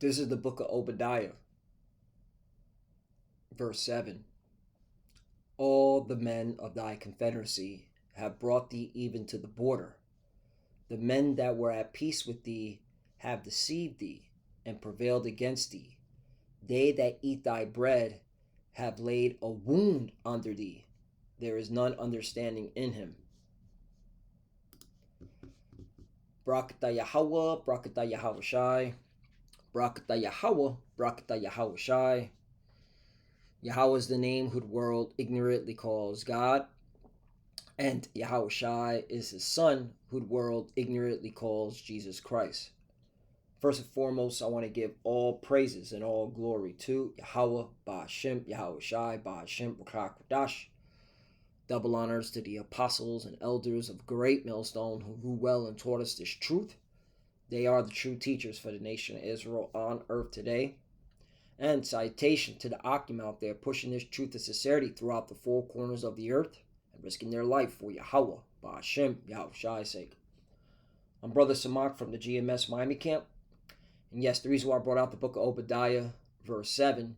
This is the book of Obadiah, verse 7. All the men of thy confederacy have brought thee even to the border. The men that were at peace with thee have deceived thee and prevailed against thee. They that eat thy bread have laid a wound under thee. There is none understanding in him. Brakata Yahweh, Brakata Yahweh Shai. Brakata Yahweh, Brakata Yahweh Shai. Yahweh is the name who the world ignorantly calls God, and Yahweh Shai is his son who the world ignorantly calls Jesus Christ. First and foremost, I want to give all praises and all glory to Yahweh, Ba'ashem, Yahweh Shai, Ba'ashem, Rakak Radash. Double honors to the apostles and elders of Great Millstone who grew well and taught us this truth. They are the true teachers for the nation of Israel on earth today. And citation to the Akim out there pushing this truth of sincerity throughout the four corners of the earth and risking their life for Yahweh, Ba'ashem, Yahweh Shai's sake. I'm Brother Samak from the GMS Miami camp. And yes, the reason why I brought out the book of Obadiah, verse 7,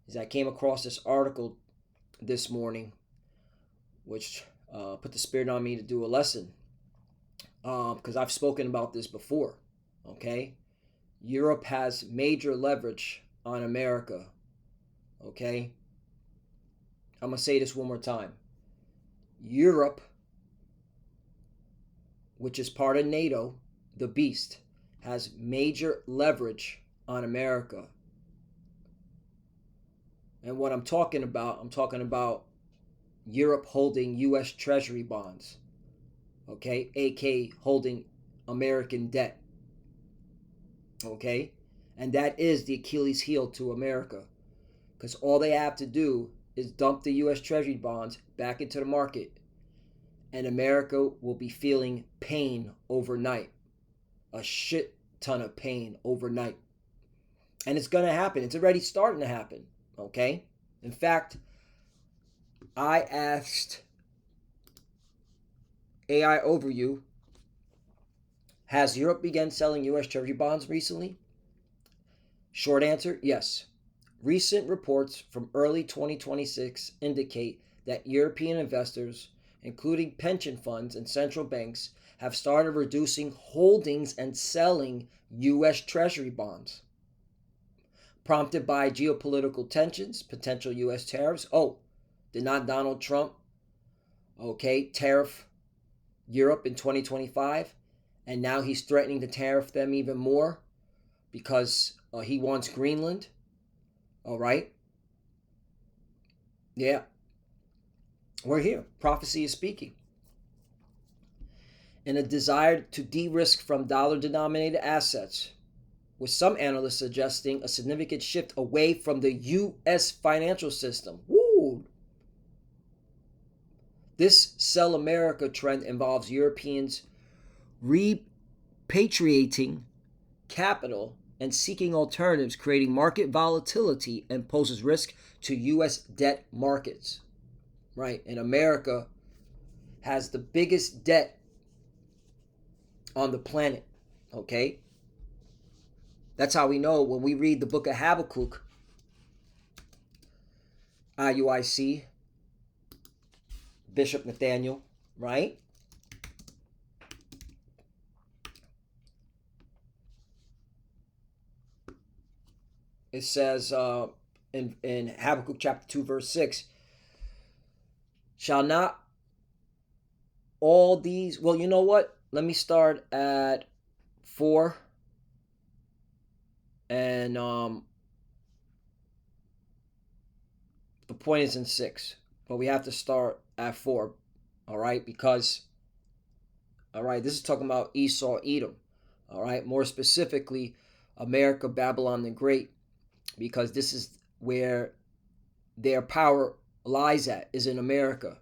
is I came across this article this morning, which put the spirit on me to do a lesson. Because I've spoken about this before, okay? Europe has major leverage on America, okay? I'm going to say this one more time. Europe, which is part of NATO, the beast, has major leverage on America. And what I'm talking about Europe holding U.S. Treasury bonds, okay, aka holding American debt, okay, and that is the Achilles heel to America, because all they have to do is dump the U.S. Treasury bonds back into the market, and America will be feeling pain overnight, a shit ton of pain overnight, and it's going to happen. It's already starting to happen, okay? In fact, I asked AI Overview, has Europe begun selling U.S. Treasury bonds recently? Short answer, yes. Recent reports from early 2026 indicate that European investors, including pension funds and central banks, have started reducing holdings and selling U.S. Treasury bonds. Prompted by geopolitical tensions, potential U.S. tariffs. Oh, did not Donald Trump, tariff Europe in 2025? And now he's threatening to tariff them even more because he wants Greenland. All right. Yeah. We're here. Prophecy is speaking. In a desire to de-risk from dollar-denominated assets, with some analysts suggesting a significant shift away from the U.S. financial system. Woo! This Sell America trend involves Europeans repatriating capital and seeking alternatives, creating market volatility, and poses risk to U.S. debt markets. Right? And America has the biggest debt on the planet. Okay? That's how we know when we read the book of Habakkuk, IUIC, Bishop Nathaniel, right? It says in Habakkuk chapter 2, verse 6, shall not all these, well, you know what? Let me start at 4. And the point is in 6. But we have to start at 4. All right? Because, all right, this is talking about Esau, Edom. All right? More specifically, America, Babylon the Great. Because this is where their power lies at, is in America.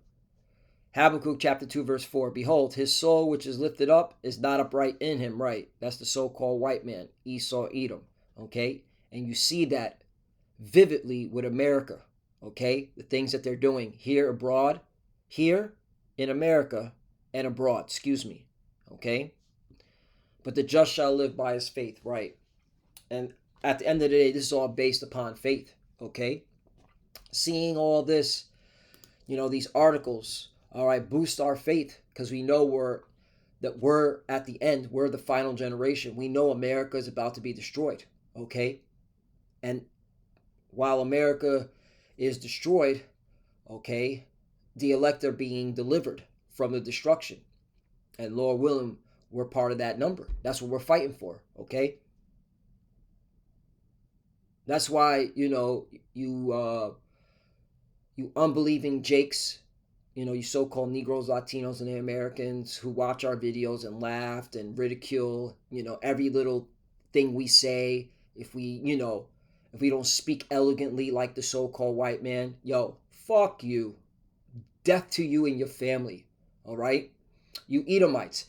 Habakkuk chapter 2, verse 4. Behold, his soul which is lifted up is not upright in him. Right? That's the so-called white man, Esau, Edom. Okay? And you see that vividly with America. Okay? The things that they're doing here abroad, here in America and abroad, excuse me. Okay? But the just shall live by his faith, right? And at the end of the day, this is all based upon faith. Okay, seeing all this, these articles, all right, boost our faith because we know we're at the end. We're the final generation. We know America is about to be destroyed. Okay, and while America is destroyed, okay, the elect are being delivered from the destruction, and Lord willing, we're part of that number. That's what we're fighting for. Okay, that's why you unbelieving Jakes, you so-called Negroes, Latinos, and Americans who watch our videos and laughed and ridicule, every little thing we say. If we don't speak elegantly like the so-called white man, yo, fuck you. Death to you and your family. All right? You Edomites,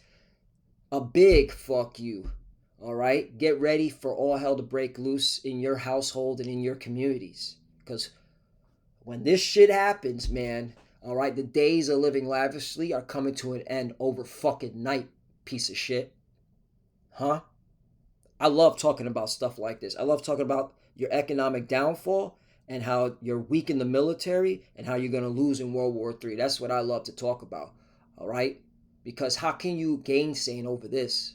a big fuck you. All right? Get ready for all hell to break loose in your household and in your communities. Because when this shit happens, man, all right, the days of living lavishly are coming to an end over fucking night, piece of shit. Huh? I love talking about stuff like this. I love talking about your economic downfall and how you're weak in the military and how you're going to lose in World War III. That's what I love to talk about. All right? Because how can you gainsay over this?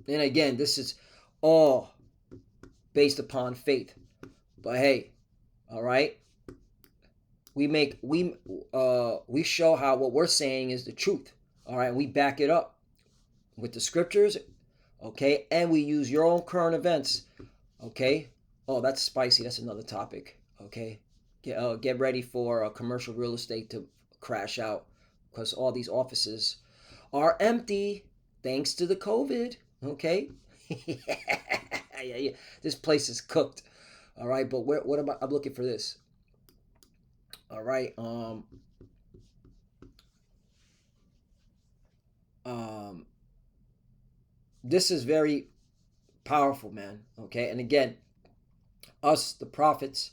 And again, this is all based upon faith. But hey, all right? We show how what we're saying is the truth. All right? We back it up with the scriptures, okay? And we use your own current events, okay? Oh, that's spicy. That's another topic, okay? Get ready for commercial real estate to crash out because all these offices are empty thanks to the COVID, okay? Yeah. This place is cooked, all right? But what am I'm looking for this, all right? Um, this is very powerful, man, okay? And again, us, the prophets,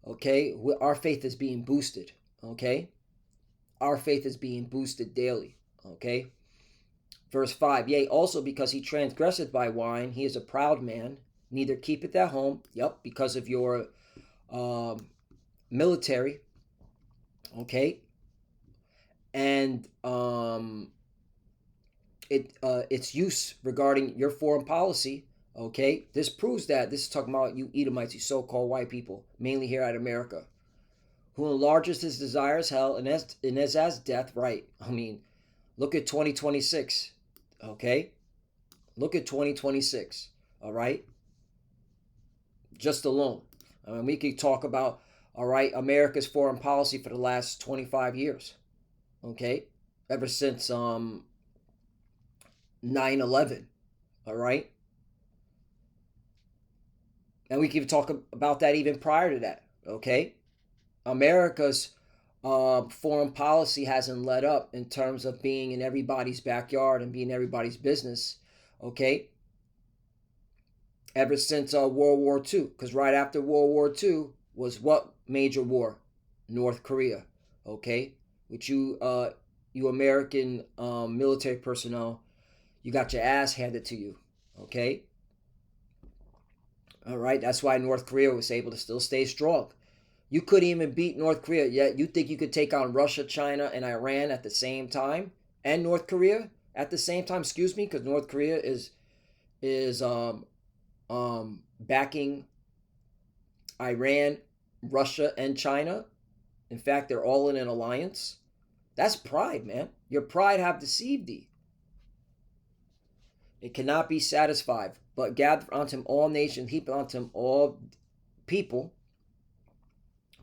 okay, our faith is being boosted, okay? Our faith is being boosted daily, okay? Verse 5, yea, also because he transgresseth by wine, he is a proud man, neither keepeth at home, yep, because of your military, okay? And its use regarding your foreign policy, okay? This proves that. This is talking about you Edomites, you so-called white people, mainly here at America, who enlarges his desires hell and as death, right? I mean, look at 2026, okay? Look at 2026, all right? Just alone. I mean, we could talk about, all right, America's foreign policy for the last 25 years, okay? Ever since 9/11, all right? And we can talk about that even prior to that, okay? America's foreign policy hasn't let up in terms of being in everybody's backyard and being everybody's business, okay? Ever since World War II, because right after World War II was what major war? North Korea, okay? Which you American military personnel, you got your ass handed to you, okay? All right, that's why North Korea was able to still stay strong. You couldn't even beat North Korea yet. You think you could take on Russia, China, and Iran at the same time, and North Korea at the same time? Excuse me, because North Korea is backing Iran, Russia, and China. In fact, they're all in an alliance. That's pride, man. Your pride have deceived thee. It cannot be satisfied, but gather unto him all nations, heap unto him all people.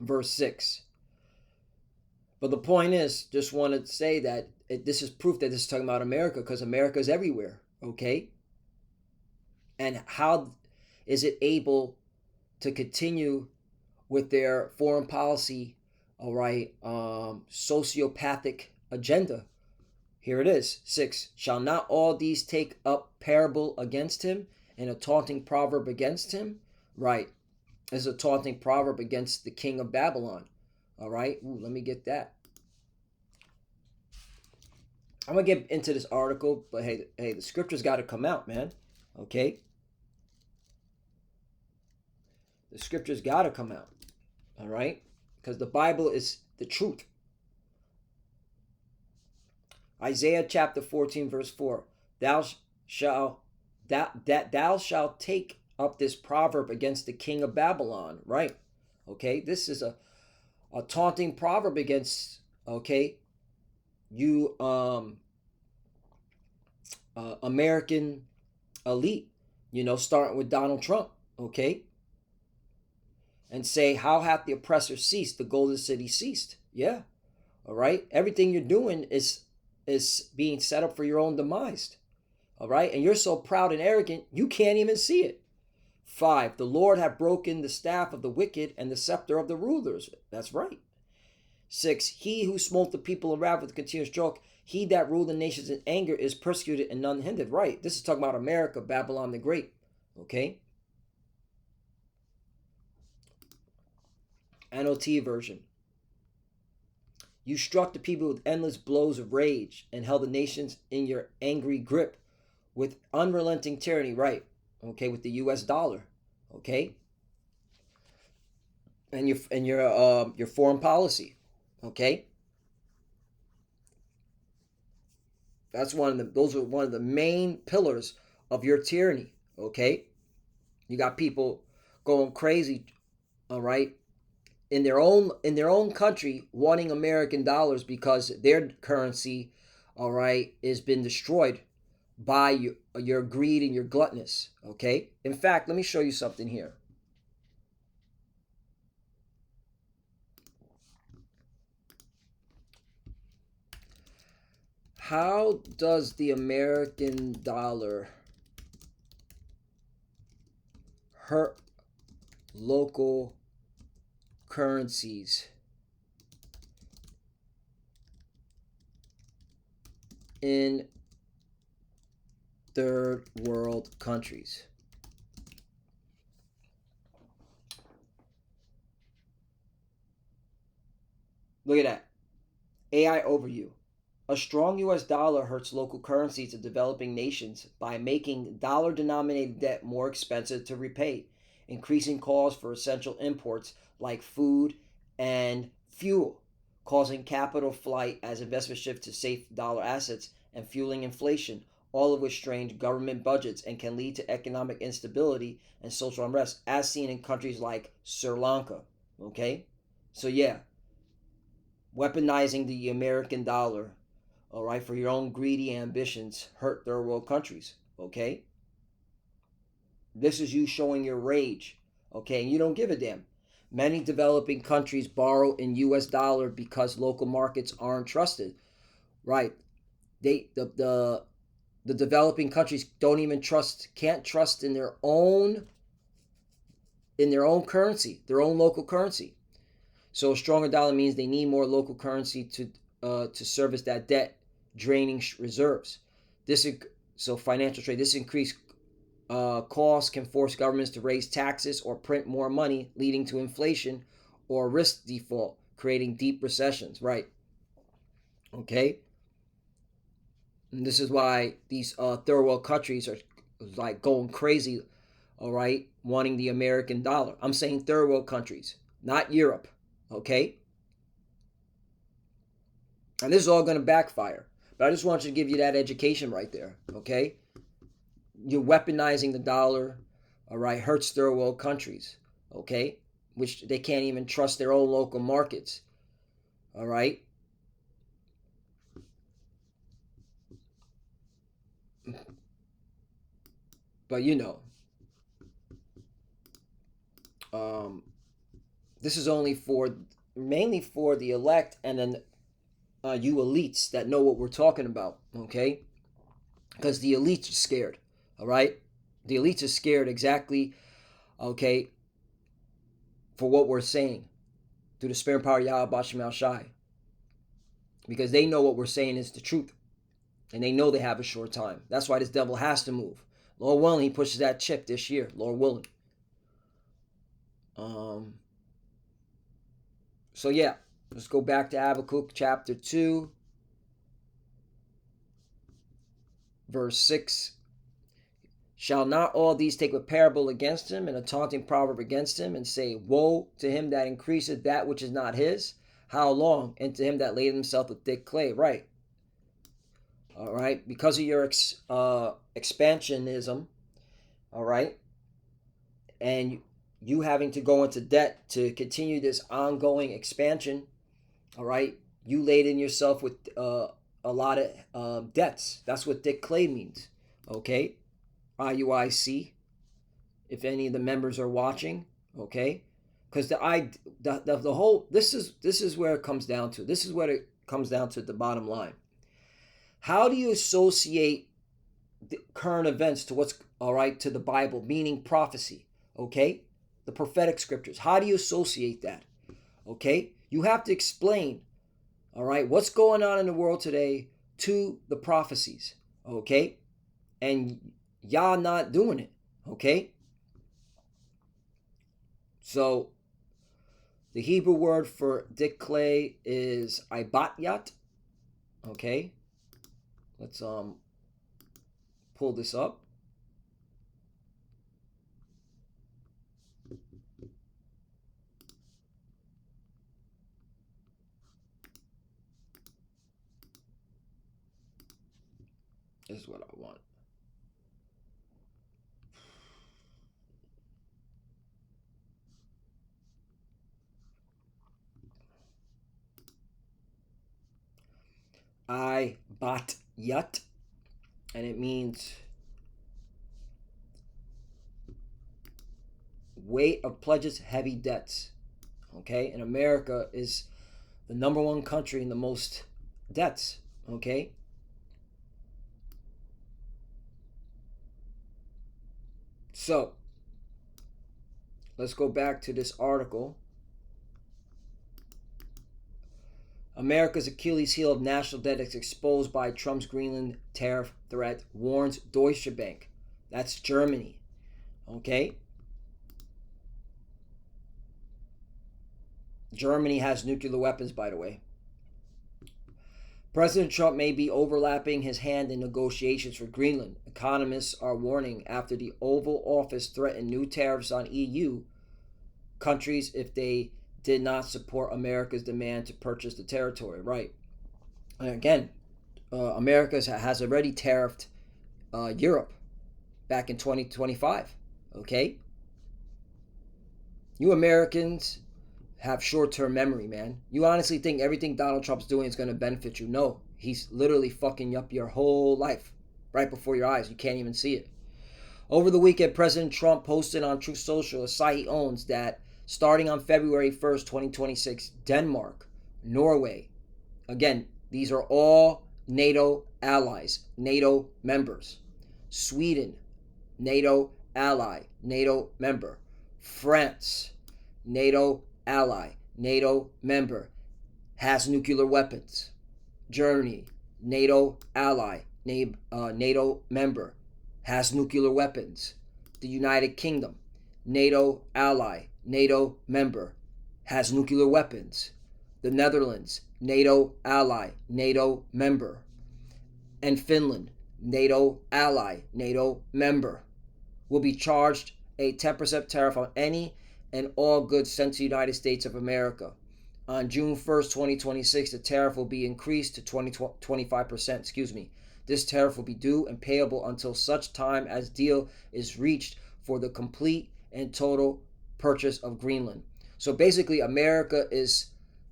Verse 6. But the point is, just wanted to say that this is proof that this is talking about America, because America is everywhere, okay? And how is it able to continue with their foreign policy, all right, sociopathic agenda? Here it is, 6. Shall not all these take up parable against him, and a taunting proverb against him? Right. This is a taunting proverb against the king of Babylon. All right. Ooh, let me get that. I'm gonna get into this article, but hey, the scriptures got to come out, man. Okay, the scriptures got to come out. All right, because the Bible is the truth. Isaiah chapter 14, verse 4. Thou shalt that thou shalt take up this proverb against the king of Babylon. Right. Okay. This is a taunting proverb against, okay, you American elite, starting with Donald Trump, okay? And say, how hath the oppressor ceased? The golden city ceased. Yeah. All right. Everything you're doing is being set up for your own demise. All right. And you're so proud and arrogant, you can't even see it. 5. The Lord hath broken the staff of the wicked and the scepter of the rulers. That's right. 6. He who smote the people of wrath with a continuous stroke, he that ruled the nations in anger is persecuted and none hindered. Right. This is talking about America, Babylon the Great. Okay. NOT version. You struck the people with endless blows of rage and held the nations in your angry grip with unrelenting tyranny. Right. Okay. With the US dollar. Okay. And your foreign policy. Okay. Those are one of the main pillars of your tyranny. Okay. You got people going crazy, all right, in their own country, wanting American dollars because their currency, all right, has been destroyed by your greed and your gluttonous. Okay. In fact, let me show you something here. How does the American dollar hurt local currencies in third world countries? Look at that. AI overview. A strong US dollar hurts local currencies of developing nations by making dollar denominated debt more expensive to repay, increasing costs for essential imports like food and fuel, causing capital flight as investors shift to safe dollar assets, and fueling inflation, all of which strain government budgets and can lead to economic instability and social unrest, as seen in countries like Sri Lanka. Okay? So, yeah, weaponizing the American dollar, all right, for your own greedy ambitions hurt third world countries, okay? This is you showing your rage, okay? And you don't give a damn. Many developing countries borrow in US dollar because local markets aren't trusted, right? The developing countries don't even can't trust in their own currency, their own local currency. So a stronger dollar means they need more local currency to service that debt, draining reserves. This so financial trade. This increased costs can force governments to raise taxes or print more money, leading to inflation or risk default, creating deep recessions. Right. Okay. And this is why these third world countries are like going crazy. All right, wanting the American dollar. I'm saying third world countries, not Europe. Okay. And this is all going to backfire. But I just want you to give you that education right there. Okay. You're weaponizing the dollar, all right, hurts third world countries, okay, which they can't even trust their own local markets, all right. But um, this is mainly for the elect, and then you elites that know what we're talking about, okay, because the elites are scared, all right. The elites are scared exactly, okay, for what we're saying through the spirit and power of Yahweh Bashim Al Shai, because they know what we're saying is the truth. And they know they have a short time. That's why this devil has to move. Lord willing, he pushes that chip this year. Lord willing. So yeah, let's go back to Habakkuk chapter 2. verse 6. Shall not all these take a parable against him and a taunting proverb against him, and say, woe to him that increaseth that which is not his? How long? And to him that laid himself with thick clay. Right. All right. Because of your expansionism, all right, and you having to go into debt to continue this ongoing expansion, all right, you laden yourself with a lot of debts. That's what thick clay means. Okay. IUIC, if any of the members are watching, okay, because the whole this is where it comes down to. This is what it comes down to. The bottom line. How do you associate the current events to what's all right to the Bible, meaning prophecy? Okay, the prophetic scriptures. How do you associate that? Okay, you have to explain. All right, what's going on in the world today to the prophecies? Okay, and y'all not doing it. Okay, so the Hebrew word for thick clay is ibatyat. Okay, let's pull this up. This is what I want. Ibatyat, and it means weight of pledges, heavy debts. Okay, and America is the number one country in the most debts. Okay, so let's go back to this article. America's Achilles heel of national debt is exposed by Trump's Greenland tariff threat, warns Deutsche Bank. That's Germany. Okay? Germany has nuclear weapons, by the way. President Trump may be overlapping his hand in negotiations for Greenland. Economists are warning after the Oval Office threatened new tariffs on EU countries if they did not support America's demand to purchase the territory. Right. And again, America has already tariffed Europe back in 2025. Okay? You Americans have short-term memory, man. You honestly think everything Donald Trump's doing is going to benefit you? No. He's literally fucking up your whole life right before your eyes. You can't even see it. Over the weekend, President Trump posted on Truth Social, a site he owns, that starting on February 1st, 2026, Denmark, Norway, again, these are all NATO allies, NATO members. Sweden, NATO ally, NATO member. France, NATO ally, NATO member, has nuclear weapons. Germany, NATO ally, NATO member, has nuclear weapons. The United Kingdom, NATO ally, NATO member, has nuclear weapons. The Netherlands, NATO ally, NATO member. And Finland, NATO ally, NATO member, will be charged a 10% tariff on any and all goods sent to the United States of America. On June 1st, 2026, the tariff will be increased to 25%. This tariff will be due and payable until such time as deal is reached for the complete and total purchase of Greenland. So basically, America is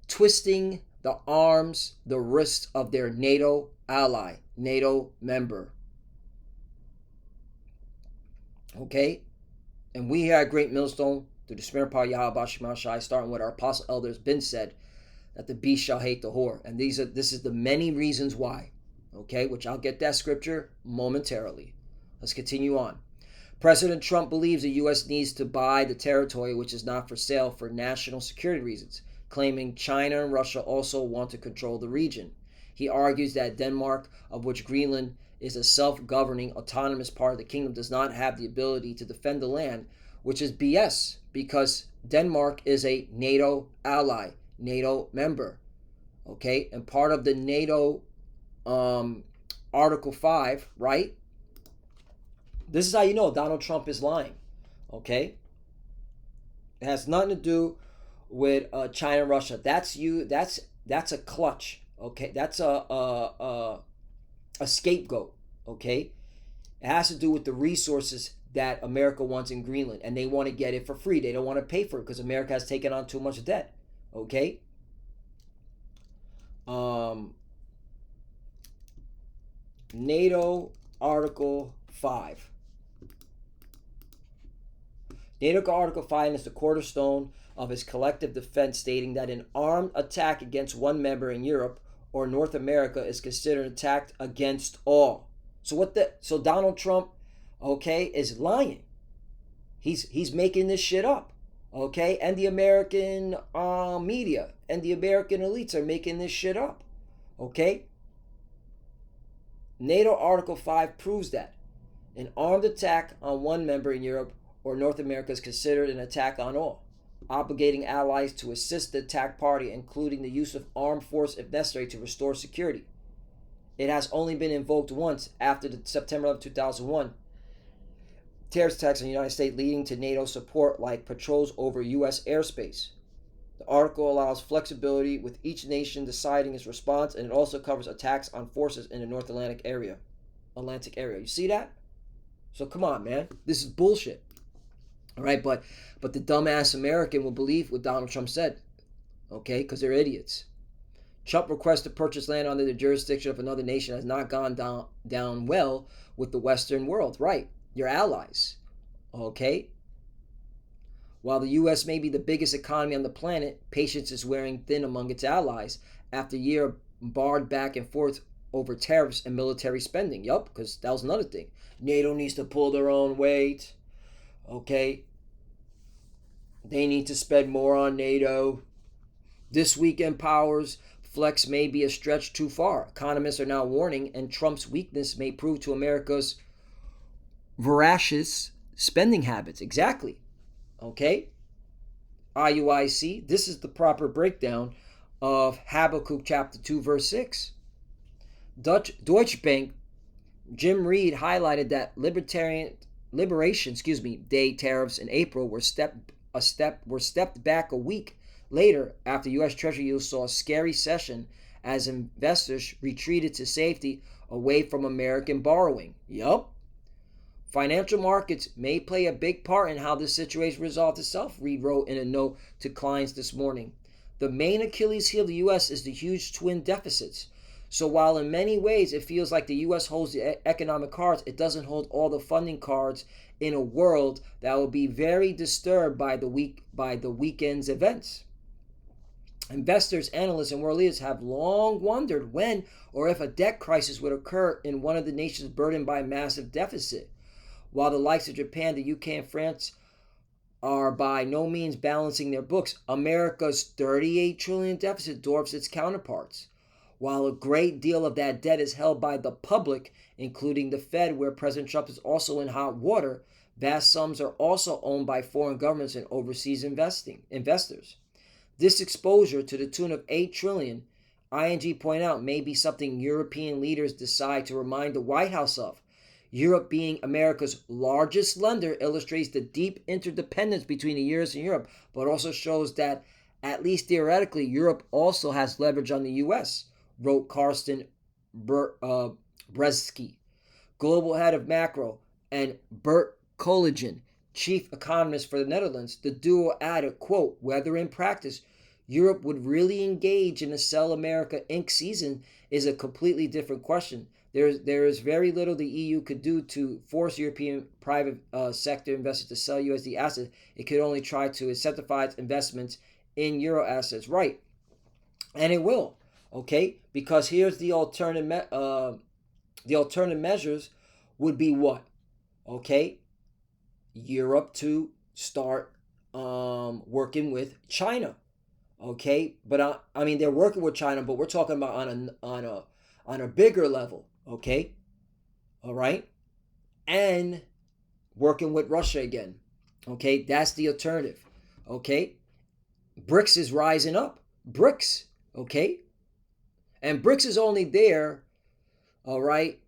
twisting the arms, the wrists of their NATO ally, NATO member. Okay? And we here at Great Millstone, through the Spirit Power Yahweh Shema Shai, starting with our apostle elders, been said that the beast shall hate the whore. And this is the many reasons why. Okay, which I'll get that scripture momentarily. Let's continue on. President Trump believes the U.S. needs to buy the territory which is not for sale for national security reasons, claiming China and Russia also want to control the region. He argues that Denmark, of which Greenland is a self-governing, autonomous part of the kingdom, does not have the ability to defend the land, which is BS, because Denmark is a NATO ally, NATO member, okay, and part of the NATO Article 5, right? This is how you know Donald Trump is lying, okay? It has nothing to do with China and Russia. That's you. That's a clutch, okay? That's a scapegoat, okay? It has to do with the resources that America wants in Greenland, and they want to get it for free. They don't want to pay for it because America has taken on too much debt, okay? NATO Article 5. NATO Article 5 is the cornerstone of his collective defense, stating that an armed attack against one member in Europe or North America is considered an attack against all. So Donald Trump, okay, is lying. He's making this shit up, okay? And the American media and the American elites are making this shit up, okay? NATO Article 5 proves that an armed attack on one member in Europe or North America is considered an attack on all, obligating allies to assist the attack party, including the use of armed force if necessary to restore security. It has only been invoked once after the September 11, 2001 terrorist attacks on the United States, leading to NATO support like patrols over U.S. airspace. The article allows flexibility with each nation deciding its response, and it also covers attacks on forces in the North Atlantic area. You see that? So come on, man. This is bullshit. All right, but the dumbass American will believe what Donald Trump said, okay, because they're idiots. Trump requests to purchase land under the jurisdiction of another nation has not gone down well with the Western world, right? Your allies, okay? While the U.S. may be the biggest economy on the planet, patience is wearing thin among its allies after a year barred back and forth over tariffs and military spending. Yup, because that was another thing. NATO needs to pull their own weight, okay? They need to spend more on NATO. This weekend powers flex may be a stretch too far. Economists are now warning, and Trump's weakness may prove to America's voracious spending habits. Exactly. Okay? IUIC, this is the proper breakdown of Habakkuk chapter 2, verse 6. Deutsche Bank, Jim Reed highlighted that Liberation Day tariffs in April were stepped back a week later after U.S. Treasury yields saw a scary session as investors retreated to safety away from American borrowing. Yup. Financial markets may play a big part in how this situation resolved itself, Reed wrote in a note to clients this morning. The main Achilles heel of the U.S. is the huge twin deficits. So while in many ways it feels like the U.S. holds the economic cards, it doesn't hold all the funding cards in a world that will be very disturbed by the weekend's events. Investors, analysts, and world leaders have long wondered when or if a debt crisis would occur in one of the nations burdened by massive deficit. While the likes of Japan, the UK, and France are by no means balancing their books, America's $38 trillion deficit dwarfs its counterparts. While a great deal of that debt is held by the public, including the Fed, where President Trump is also in hot water, vast sums are also owned by foreign governments and overseas investors. This exposure to the tune of $8 trillion, ING point out, may be something European leaders decide to remind the White House of. Europe being America's largest lender illustrates the deep interdependence between the U.S. and Europe, but also shows that, at least theoretically, Europe also has leverage on the U.S., wrote Karsten Bresky, global head of macro, and Bert Kollegen, chief economist for the Netherlands. The duo added, quote, whether in practice Europe would really engage in a Sell America Inc. season is a completely different question. There is very little the EU could do to force European private sector investors to sell USD assets. It could only try to incentivize its investments in euro assets, right? And it will, okay? Because here's the alternative measures would be what, okay? Europe to start working with China, okay? But I mean they're working with China, but we're talking about on a bigger level. Okay, all right, and working with Russia again. Okay, that's the alternative. Okay, BRICS is rising up. BRICS, okay, and BRICS is only there, all right,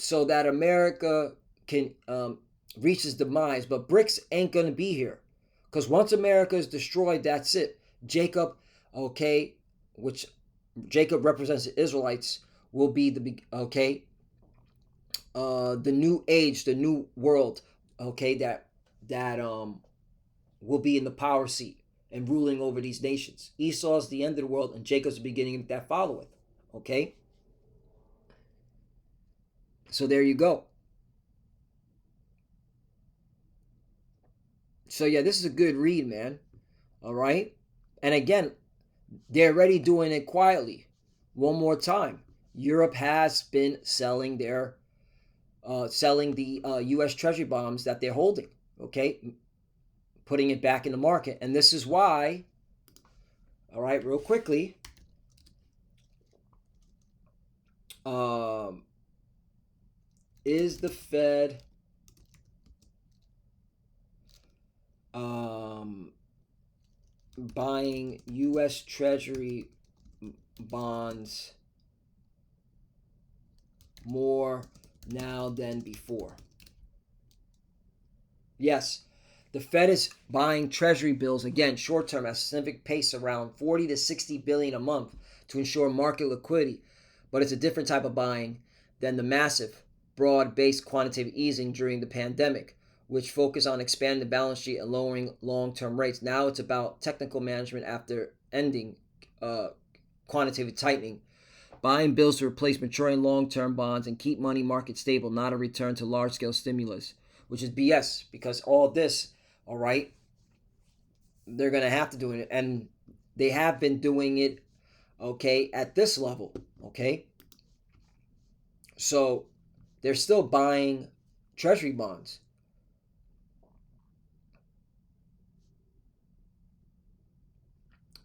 so that America can reach its demise. But BRICS ain't gonna be here, because once America is destroyed, that's it. Jacob, okay, which Jacob represents the Israelites, will be the new age, the new world, okay, that will be in the power seat and ruling over these nations. Esau's the end of the world, and Jacob's the beginning that followeth. Okay? So there you go. So yeah, this is a good read, man. All right? And again, they're already doing it quietly. One more time. Europe has been selling the U.S. Treasury bonds that they're holding. Okay? Putting it back in the market. And this is why, all right, real quickly, is the Fed buying U.S. Treasury bonds more now than before? Yes, the Fed is buying Treasury bills, again, short term, at a significant pace, around 40 to 60 billion a month, to ensure market liquidity. But it's a different type of buying than the massive, broad-based quantitative easing during the pandemic, which focused on expanding the balance sheet and lowering long-term rates. Now it's about technical management after ending quantitative tightening. Buying bills to replace maturing long-term bonds and keep money market stable, not a return to large-scale stimulus, which is BS, because all this, all right, they're going to have to do it. And they have been doing it, okay, at this level, okay? So they're still buying Treasury bonds.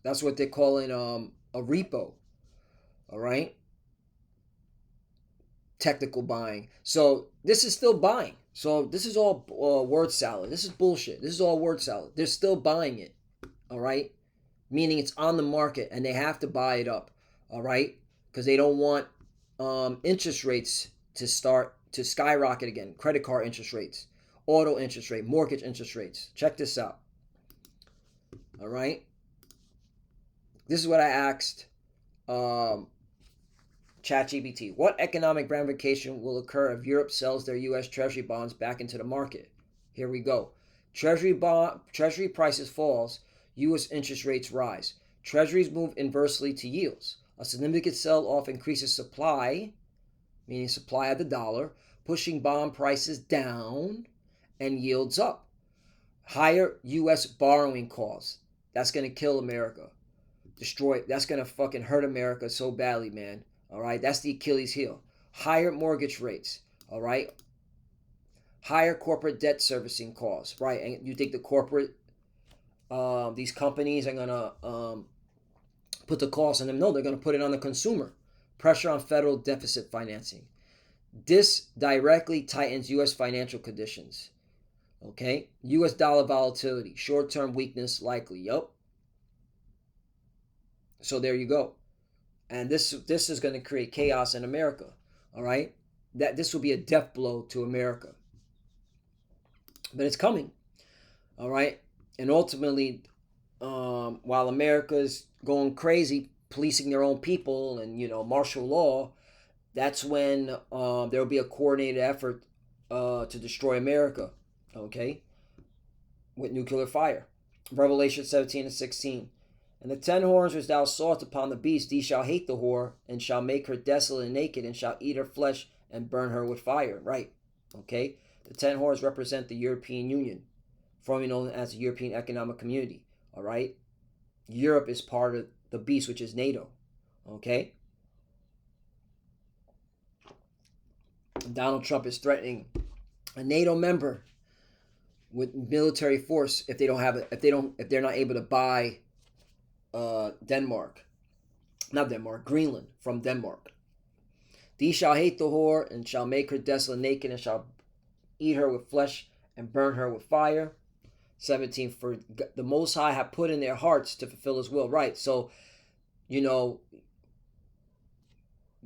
That's what they're calling a repo, all right? Technical buying. So this is still buying. So this is all word salad. This is bullshit. This is all word salad. They're still buying it, all right? Meaning it's on the market and they have to buy it up, all right? Because they don't want interest rates to start to skyrocket again. Credit card interest rates, auto interest rate, mortgage interest rates. Check this out, all right? This is what I asked ChatGPT. What economic ramification will occur if Europe sells their U.S. Treasury bonds back into the market? Here we go. Treasury prices falls, U.S. interest rates rise. Treasuries move inversely to yields. A significant sell-off increases supply, meaning supply of the dollar, pushing bond prices down and yields up. Higher U.S. borrowing costs. That's going to kill America. That's going to fucking hurt America so badly, man. All right, that's the Achilles heel. Higher mortgage rates. All right, higher corporate debt servicing costs. Right, and you think the corporate, these companies are gonna put the cost on them? No, they're gonna put it on the consumer. Pressure on federal deficit financing. This directly tightens U.S. financial conditions. Okay, U.S. dollar volatility, short-term weakness likely. Yup. So there you go. And this is going to create chaos in America. All right, that this will be a death blow to America, but it's coming. All right, and ultimately, while America's going crazy, policing their own people and martial law, that's when there will be a coordinated effort to destroy America. Okay, with nuclear fire. Revelation 17 and 16. And the 10 horns which thou sawest upon the beast, he shall hate the whore, and shall make her desolate and naked, and shall eat her flesh, and burn her with fire. Right. Okay? The 10 horns represent the European Union, formerly known as the European Economic Community. All right? Europe is part of the beast, which is NATO. Okay? Donald Trump is threatening a NATO member with military force if they're not able to buy Greenland from Denmark. Thee shall hate the whore, and shall make her desolate naked, and shall eat her with flesh, and burn her with fire. 17, for the Most High have put in their hearts to fulfill his will. Right, so,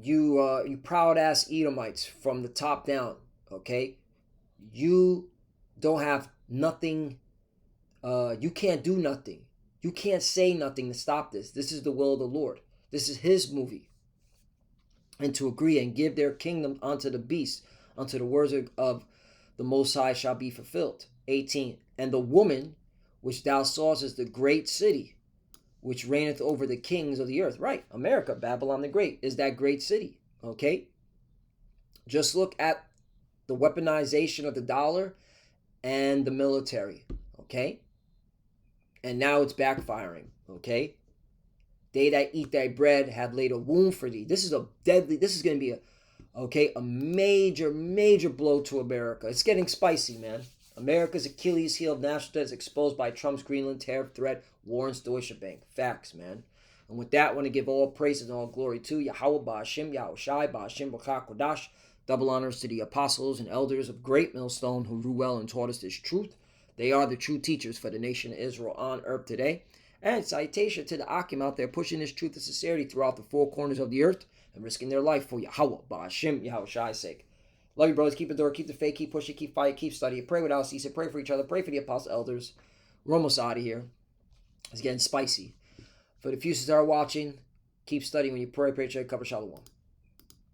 you proud ass Edomites from the top down, okay? You don't have nothing. You can't do nothing. You can't say nothing to stop this. This is the will of the Lord. This is His movie. And to agree and give their kingdom unto the beast, unto the words of the Most High shall be fulfilled. 18. And the woman which thou sawest is the great city, which reigneth over the kings of the earth. Right, America, Babylon the Great, is that great city. Okay? Just look at the weaponization of the dollar and the military. Okay? And now it's backfiring. Okay? They that eat thy bread have laid a wound for thee. This is going to be a major, major blow to America. It's getting spicy, man. America's Achilles heel of national debt is exposed by Trump's Greenland tariff threat, warns Deutsche Bank. Facts, man. And with that, I want to give all praises and all glory to Yahweh, Ba'ashim, Yahushai, Ba'ashim, B'chak, Kodash. Double honors to the apostles and elders of Great Millstone who grew well and taught us this truth. They are the true teachers for the nation of Israel on earth today. And citation to the Akim out there pushing this truth of sincerity throughout the four corners of the earth and risking their life for Yahweh, Ba'ashim, Yahushai's sake. Love you, brothers. Keep the door, keep the faith, keep pushing, keep fighting, keep studying. Pray without ceasing. Pray for each other. Pray for the apostle elders. We're almost out of here. It's getting spicy. For the few that are watching, keep studying when you pray. Pray each other. Cover Shalom.